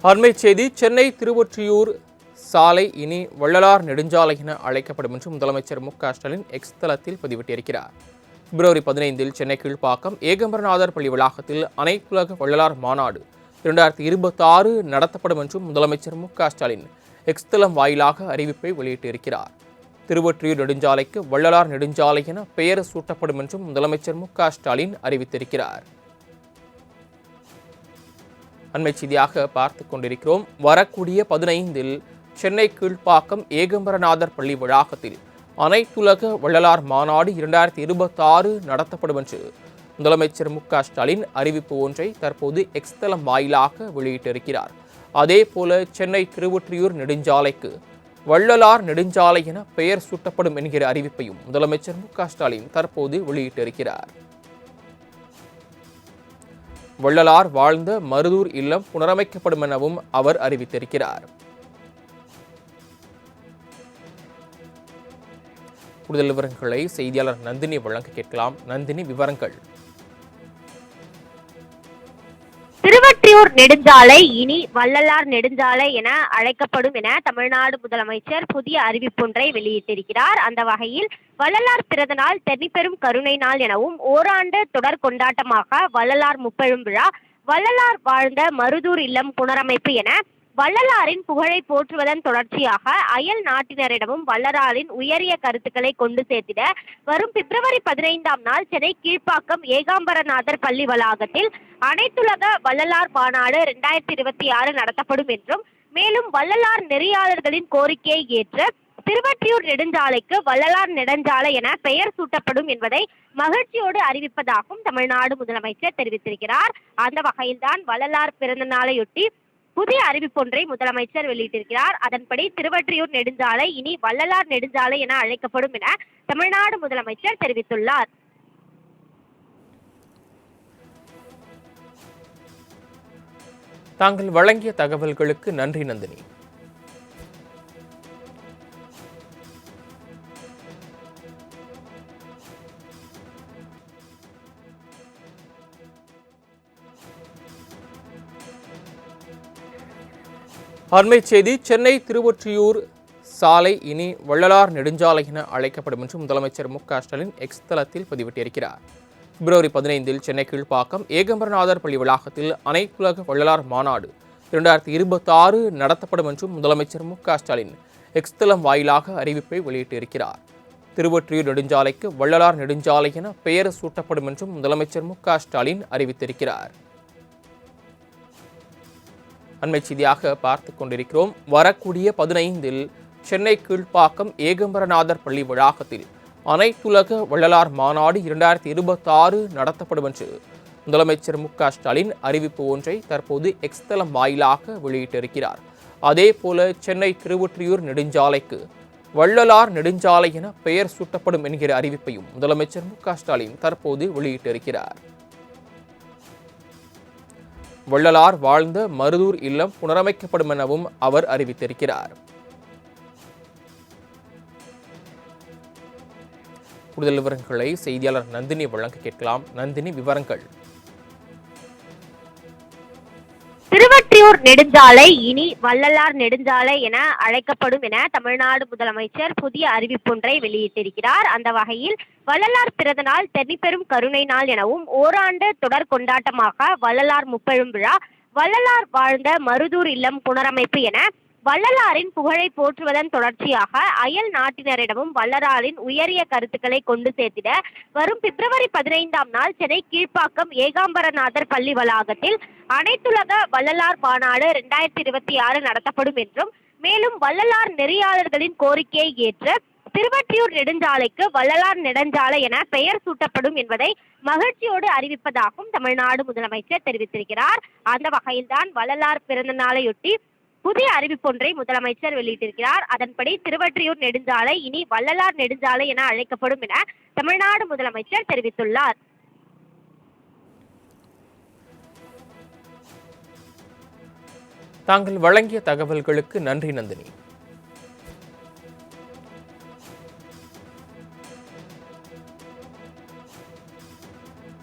அண்மைச் செய்தி. சென்னை திருவொற்றியூர் சாலை இனி வள்ளலார் நெடுஞ்சாலை என அழைக்கப்படும் என்று முதலமைச்சர் மு.க.ஸ்டாலின் எக்ஸ் தளத்தில் பதிவிட்டிருக்கிறார். பிப்ரவரி 15 சென்னை கீழ்ப்பாக்கம் ஏகாம்பரநாதர் பள்ளி வளாகத்தில் அனைத்துலக வள்ளலார் மாநாடு 2026 நடத்தப்படும் என்றும் முதலமைச்சர் மு.க.ஸ்டாலின் எக்ஸ் தளம் வாயிலாக அறிவிப்பை வெளியிட்டிருக்கிறார். திருவொற்றியூர் நெடுஞ்சாலைக்கு வள்ளலார் நெடுஞ்சாலை என பெயர் சூட்டப்படும் என்றும் முதலமைச்சர் மு.க.ஸ்டாலின் அறிவித்திருக்கிறார். அண்மை செய்தியாக பார்த்துக் கொண்டிருக்கிறோம். வரக்கூடிய 15 சென்னை கீழ்ப்பாக்கம் ஏகாம்பரநாதர் பள்ளி வளாகத்தில் அனைத்துலக வள்ளலார் மாநாடு 2026 நடத்தப்படும் என்று முதலமைச்சர் மு.க.ஸ்டாலின் அறிவிப்பு ஒன்றை தற்போது எக்ஸ் தளம் வாயிலாக வெளியிட்டிருக்கிறார். அதேபோல சென்னை திருவொற்றியூர் நெடுஞ்சாலைக்கு வள்ளலார் நெடுஞ்சாலை என பெயர் சூட்டப்படும் என்கிற அறிவிப்பையும் முதலமைச்சர் மு.க.ஸ்டாலின் தற்போது வெளியிட்டிருக்கிறார். வள்ளலார் வாழ்ந்த மருதூர் இல்லம் புனரமைக்கப்படும் எனவும் அவர் அறிவித்திருக்கிறார். கூடுதல் விவரங்களை செய்தியாளர் நந்தினி வழங்க கேட்கலாம். நந்தினி, விவரங்கள். திருவொற்றியூர் நெடுஞ்சாலை இனி வள்ளலார் நெடுஞ்சாலை என அழைக்கப்படும் என தமிழ்நாடு முதலமைச்சர் புதிய அறிவிப்பொன்றை வெளியிட்டிருக்கிறார். அந்த வகையில் வள்ளலார் பிறந்த நாள் தென்னிப்பெரும் கருணை நாள் எனவும் ஓராண்டு தொடர் கொண்டாட்டமாக வள்ளலார் முப்பெரும் விழா, வள்ளலார் வாழ்ந்த மருதூர் இல்லம் புனரமைப்பு என வள்ளலாரின் புகழை போற்றுவதன் தொடர்ச்சியாக அயல் நாட்டினரிடமும் வள்ளலாரின் உயரிய கருத்துக்களை கொண்டு சேர்த்திட வரும் பிப்ரவரி 15 சென்னை கீழ்ப்பாக்கம் ஏகாம்பரநாதர் பள்ளி வளாகத்தில் அனைத்துலக வள்ளலார் மாநாடு 2026 நடத்தப்படும் என்றும், மேலும் வள்ளலார் நெறியாளர்களின் கோரிக்கையை ஏற்று திருவொற்றியூர் நெடுஞ்சாலைக்கு வள்ளலார் நெடுஞ்சாலை என பெயர் சூட்டப்படும் என்பதை மகிழ்ச்சியோடு அறிவிப்பதாகவும் தமிழ்நாடு முதலமைச்சர் தெரிவித்திருக்கிறார். அந்த வகையில்தான் வள்ளலார் பிறந்த நாளையொட்டி புதிய அறிவிப்பொன்றை முதலமைச்சர் வெளியிட்டிருக்கிறார். அதன்படி திருவொற்றியூர் நெடுஞ்சாலை இனி வள்ளலார் நெடுஞ்சாலை என அழைக்கப்படும் என தமிழ்நாடு முதலமைச்சர் தெரிவித்துள்ளார். தாங்கள் வழங்கிய தகவல்களுக்கு நன்றி நந்தினி. அண்மைச் செய்தி. சென்னை திருவொற்றியூர் சாலை இனி வள்ளலார் நெடுஞ்சாலை என அழைக்கப்படும் என்று முதலமைச்சர் மு.க.ஸ்டாலின் எக்ஸ் தளத்தில் பதிவிட்டிருக்கிறார். பிப்ரவரி 15 சென்னை கீழ்ப்பாக்கம் ஏகாம்பரநாதர் பள்ளி வளாகத்தில் அனைத்துலக வள்ளலார் மாநாடு 2026 நடத்தப்படும் என்றும் முதலமைச்சர் மு.க.ஸ்டாலின் எக்ஸ் தளம் வாயிலாக அறிவிப்பை வெளியிட்டிருக்கிறார். திருவொற்றியூர் நெடுஞ்சாலைக்கு வள்ளலார் நெடுஞ்சாலை என பெயர் சூட்டப்படும் என்றும் முதலமைச்சர் மு.க.ஸ்டாலின் அறிவித்திருக்கிறார். அண்மை செய்தியாக பார்த்துக் கொண்டிருக்கிறோம். வரக்கூடிய 15 சென்னை கீழ்ப்பாக்கம் ஏகாம்பரநாதர் பள்ளி வளாகத்தில் அனைத்துலக வள்ளலார் மாநாடு 2026 நடத்தப்படும் என்று முதலமைச்சர் மு.க.ஸ்டாலின் அறிவிப்பு ஒன்றை தற்போது எக்ஸ் தளம் வாயிலாக வெளியிட்டிருக்கிறார். அதேபோல சென்னை திருவொற்றியூர் நெடுஞ்சாலைக்கு வள்ளலார் நெடுஞ்சாலை என பெயர் சூட்டப்படும் என்கிற அறிவிப்பையும் முதலமைச்சர் மு.க.ஸ்டாலின் தற்போது வெளியிட்டிருக்கிறார். வள்ளலார் வாழ்ந்த மருதூர் இல்லம் புனரமைக்கப்படும் எனவும் அவர் அறிவித்திருக்கிறார். கூடுதல் விவரங்களை செய்தியாளர் நந்தினி வழங்க கேட்கலாம். நந்தினி, விவரங்கள். திருவொற்றியூர் நெடுஞ்சாலை இனி வள்ளலார் நெடுஞ்சாலை என அழைக்கப்படும் என தமிழ்நாடு முதலமைச்சர் புதிய அறிவிப்பொன்றை வெளியிட்டிருக்கிறார். அந்த வகையில் வள்ளலார் பிறந்த நாள் தென்னிப்பெரும் கருணை நாள் எனவும் ஓராண்டு தொடர் கொண்டாட்டமாக வள்ளலார் முப்பெரும் விழா, வள்ளலார் வாழ்ந்த மருதூர் இல்லம் புனரமைப்பு என வள்ளலாரின் புகழை போற்றுவதன் தொடர்ச்சியாக அயல் நாட்டினரிடமும் வள்ளலாரின் உயரிய கருத்துக்களை கொண்டு சேர்த்திட வரும் பிப்ரவரி 15 சென்னை கீழ்ப்பாக்கம் ஏகாம்பரநாதர் பள்ளி வளாகத்தில் அனைத்துலக வள்ளலார் மாநாடு 2026 நடத்தப்படும் என்றும், மேலும் வள்ளலார் நெறியாளர்களின் கோரிக்கையை ஏற்று திருவொற்றியூர் நெடுஞ்சாலைக்கு வள்ளலார் நெடுஞ்சாலை என பெயர் சூட்டப்படும் என்பதை மகிழ்ச்சியோடு அறிவிப்பதாகவும் தமிழ்நாடு முதலமைச்சர் தெரிவித்திருக்கிறார். அந்த வகையில்தான் வள்ளலார் பிறந்த நாளையொட்டி புதிய அறிவிப்பொன்றை முதலமைச்சர் வெளியிட்டிருக்கிறார். அதன்படி திருவொற்றியூர் நெடுஞ்சாலை இனி வள்ளலார் நெடுஞ்சாலை என அழைக்கப்படும் என தமிழ்நாடு முதலமைச்சர் தெரிவித்துள்ளார். தாங்கள் வழங்கிய தகவல்களுக்கு நன்றி நந்தினி.